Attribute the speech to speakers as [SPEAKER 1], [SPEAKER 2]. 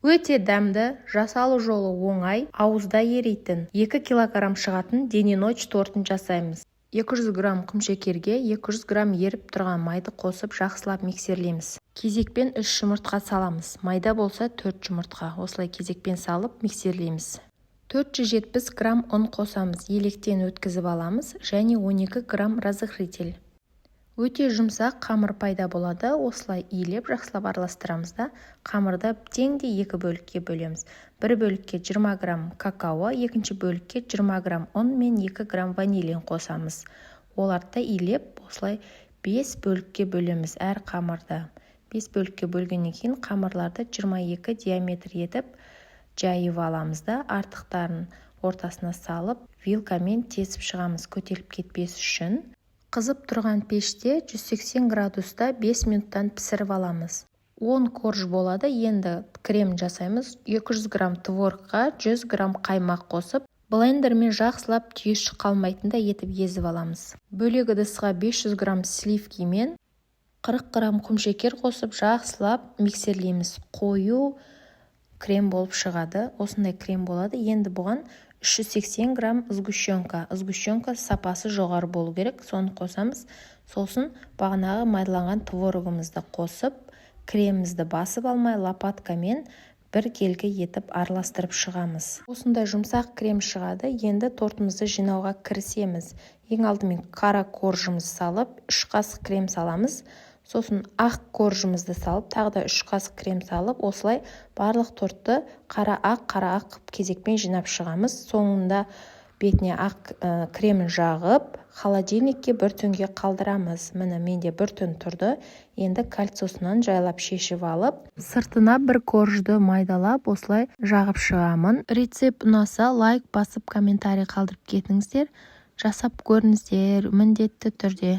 [SPEAKER 1] Өте дәмді, жасалу жолы оңай, ауызда еритін 2 кг шығатын дене-ночь тортын жасаймыз. 200 грамм құмшекерге 200 грамм еріп тұрған майды қосып жақсылап миксерлейміз. Кезекпен 3 жұмыртқа саламыз. Майда болса 4 жұмыртқа. Осылай кезекпен салып миксерлейміз. 470 грамм ұн қосамыз. Електен өткізіп аламыз және 12 грамм разрыхлитель. Өте жұмсақ қамыр пайда болады. Осылай иілеп жақсылап араластырамыз да қамырды теңдей 2 бөлікке бөлеміз. Бір бөлікке 20 грамм какао, екінші бөлікке 20 грамм ұн мен 2 грамм ванилин қосамыз. Оларды иілеп осылай 5 бөлікке бөлеміз әр қамырды. 5 бөлікке бөлгеннен кейін қамырларды 22 диаметр етіп жайып аламыз да артықтарын ортасына салып вилкамен тесіп шығамыз көтеріліп кетпес үшін. Қызып тұрған пеште 180 градуста 5 минуттан пісіріп аламыз. 10 корж болады. Енді крем жасаймыз. 200 грамм творогқа 100 грамм қаймақ қосып, блендермен жақсылап түйіршік қалмайтындай етіп езіп аламыз. Бөлек ыдысқа 500 грамм сливки мен 40 грамм құмшекер қосып жақсылап миксерлейміз. Қою крем болып шығады. Осындай крем болады. Енді бұған 380 грамм сгущенка. Сгущенка сапасы жоғары болу керек. Соны қосамыз. Сосын бағанағы майдаланған творогымызды қосып, кремімізді басып алмай лопаткамен бір келгі етіп араластырып шығамыз. Осындай жұмсақ крем шығады. Енді тортымызды жинауға кірісеміз. Ең алдымен қара коржымызды салып, 3 қасық крем саламыз. Сосын ақ коржымызды салып, тағы да 3 қасық крем салып, осылай барлық тортты қара-ақ кезекпен жинап шығамыз. Соңында бетіне ақ кремін жағып, холодильникке бір түнге қалдырамыз. Міне менде бір түн тұрды. Енді кальциясынан жайлап шешіп алып, сыртына бір коржды майдалап, осылай жағып шығамын. Рецепт ұнаса, лайк басып, комментарий қалдырып кетіңіздер. Жасап көріңіздер міндетті түрде.